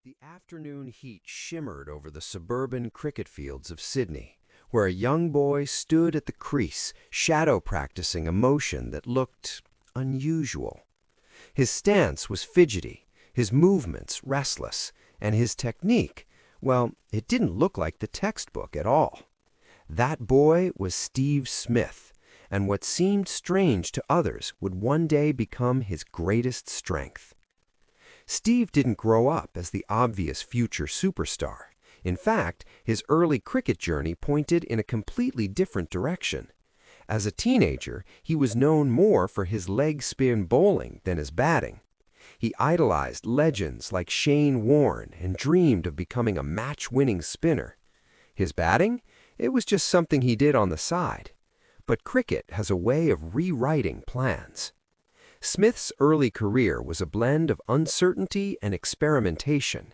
The afternoon heat shimmered over the suburban cricket fields of Sydney, where a young boy stood at the crease, shadow practicing a motion that looked unusual. His stance was fidgety, his movements restless, and his technique, well, it didn't look like the textbook at all. That boy was Steve Smith, and what seemed strange to others would one day become his greatest strength. Steve didn't grow up as the obvious future superstar. In fact, his early cricket journey pointed in a completely different direction. As a teenager, he was known more for his leg spin bowling than his batting. He idolized legends like Shane Warne and dreamed of becoming a match-winning spinner. His batting? It was just something he did on the side. But cricket has a way of rewriting plans. Smith's early career was a blend of uncertainty and experimentation.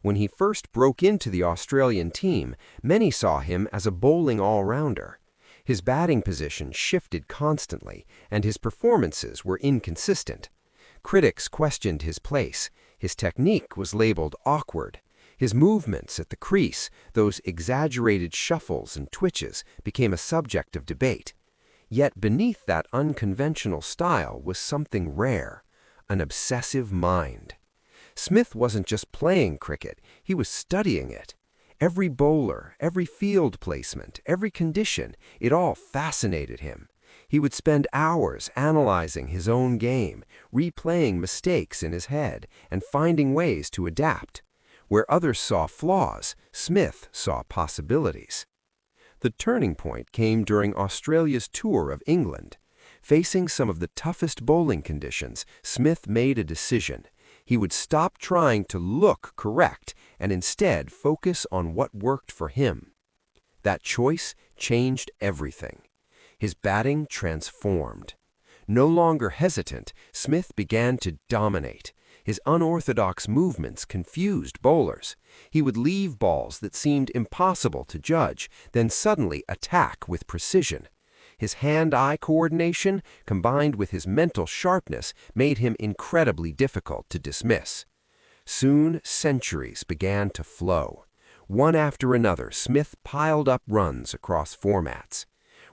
When he first broke into the Australian team, many saw him as a bowling all-rounder. His batting position shifted constantly, and his performances were inconsistent. Critics questioned his place. His technique was labeled awkward. His movements at the crease, those exaggerated shuffles and twitches, became a subject of debate. Yet beneath that unconventional style was something rare, an obsessive mind. Smith wasn't just playing cricket, he was studying it. Every bowler, every field placement, every condition, it all fascinated him. He would spend hours analyzing his own game, replaying mistakes in his head, and finding ways to adapt. Where others saw flaws, Smith saw possibilities. The turning point came during Australia's tour of England. Facing some of the toughest bowling conditions, Smith made a decision. He would stop trying to look correct and instead focus on what worked for him. That choice changed everything. His batting transformed. No longer hesitant, Smith began to dominate. His unorthodox movements confused bowlers. He would leave balls that seemed impossible to judge, then suddenly attack with precision. His hand-eye coordination, combined with his mental sharpness, made him incredibly difficult to dismiss. Soon, centuries began to flow. One after another, Smith piled up runs across formats.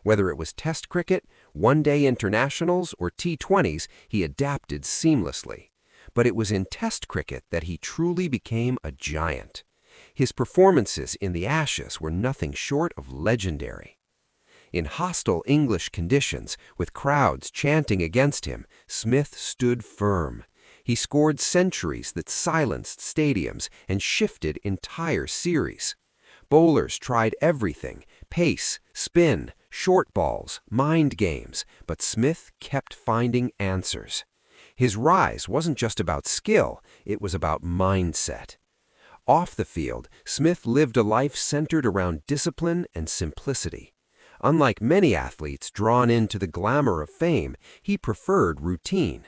Whether it was Test cricket, one-day internationals, or T20s, he adapted seamlessly. But it was in Test cricket that he truly became a giant. His performances in the Ashes were nothing short of legendary. In hostile English conditions, with crowds chanting against him, Smith stood firm. He scored centuries that silenced stadiums and shifted entire series. Bowlers tried everything: pace, spin, short balls, mind games, but Smith kept finding answers. His rise wasn't just about skill, it was about mindset. Off the field, Smith lived a life centered around discipline and simplicity. Unlike many athletes drawn into the glamour of fame, he preferred routine.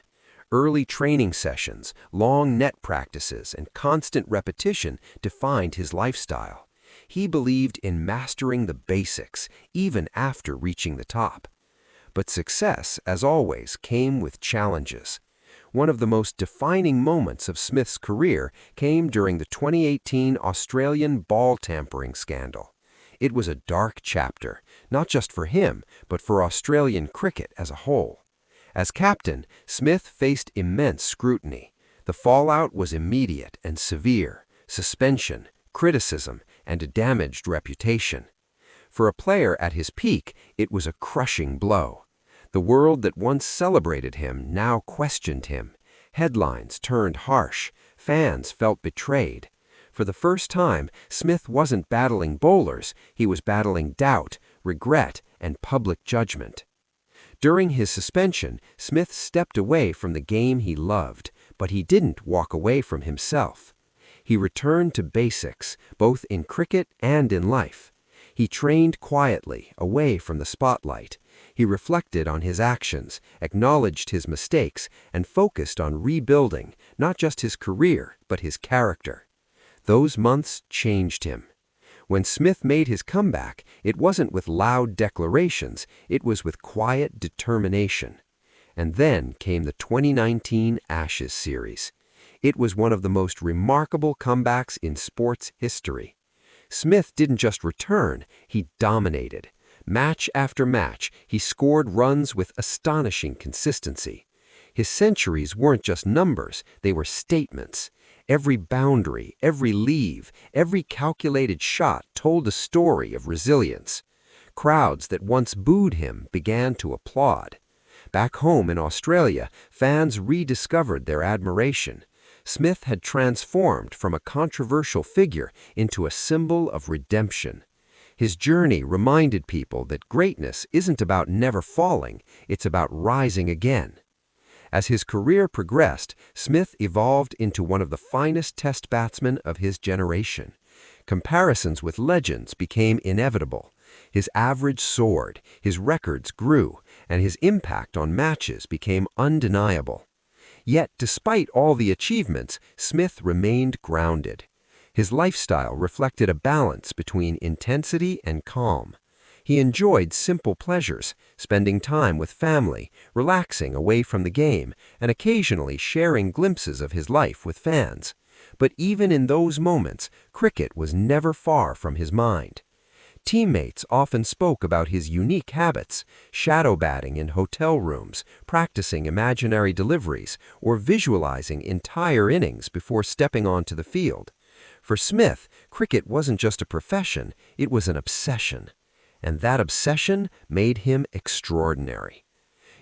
Early training sessions, long net practices, and constant repetition defined his lifestyle. He believed in mastering the basics, even after reaching the top. But success, as always, came with challenges. One of the most defining moments of Smith's career came during the 2018 Australian ball-tampering scandal. It was a dark chapter, not just for him, but for Australian cricket as a whole. As captain, Smith faced immense scrutiny. The fallout was immediate and severe: suspension, criticism, and a damaged reputation. For a player at his peak, it was a crushing blow. The world that once celebrated him now questioned him. Headlines turned harsh. Fans felt betrayed. For the first time, Smith wasn't battling bowlers, he was battling doubt, regret, and public judgment. During his suspension, Smith stepped away from the game he loved, but he didn't walk away from himself. He returned to basics, both in cricket and in life. He trained quietly, away from the spotlight. He reflected on his actions, acknowledged his mistakes, and focused on rebuilding not just his career, but his character. Those months changed him. When Smith made his comeback, it wasn't with loud declarations, it was with quiet determination. And then came the 2019 Ashes series. It was one of the most remarkable comebacks in sports history. Smith didn't just return, he dominated. Match after match, he scored runs with astonishing consistency. His centuries weren't just numbers, they were statements. Every boundary, every leave, every calculated shot told a story of resilience. Crowds that once booed him began to applaud. Back home in Australia, fans rediscovered their admiration. Smith had transformed from a controversial figure into a symbol of redemption. His journey reminded people that greatness isn't about never falling, it's about rising again. As his career progressed, Smith evolved into one of the finest test batsmen of his generation. Comparisons with legends became inevitable. His average soared, his records grew, and his impact on matches became undeniable. Yet, despite all the achievements, Smith remained grounded. His lifestyle reflected a balance between intensity and calm. He enjoyed simple pleasures, spending time with family, relaxing away from the game, and occasionally sharing glimpses of his life with fans. But even in those moments, cricket was never far from his mind. Teammates often spoke about his unique habits, shadow batting in hotel rooms, practicing imaginary deliveries, or visualizing entire innings before stepping onto the field. For Smith, cricket wasn't just a profession, it was an obsession. And that obsession made him extraordinary.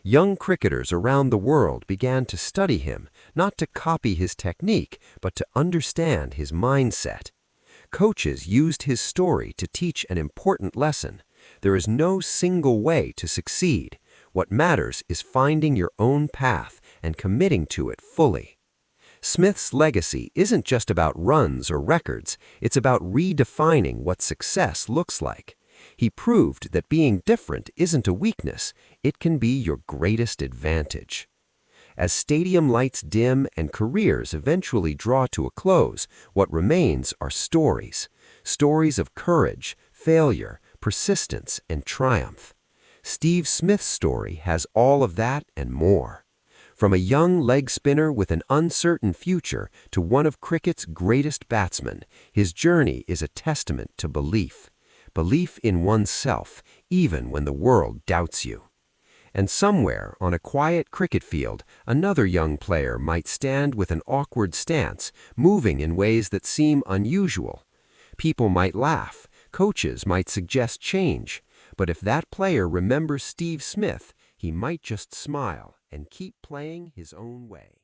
Young cricketers around the world began to study him, not to copy his technique, but to understand his mindset. Coaches used his story to teach an important lesson. There is no single way to succeed. What matters is finding your own path and committing to it fully. Smith's legacy isn't just about runs or records, it's about redefining what success looks like. He proved that being different isn't a weakness, it can be your greatest advantage. As stadium lights dim and careers eventually draw to a close, what remains are stories. Stories of courage, failure, persistence, and triumph. Steve Smith's story has all of that and more. From a young leg spinner with an uncertain future to one of cricket's greatest batsmen, his journey is a testament to belief. Belief in oneself, even when the world doubts you. And somewhere on a quiet cricket field, another young player might stand with an awkward stance, moving in ways that seem unusual. People might laugh, coaches might suggest change, but if that player remembers Steve Smith, he might just smile and keep playing his own way.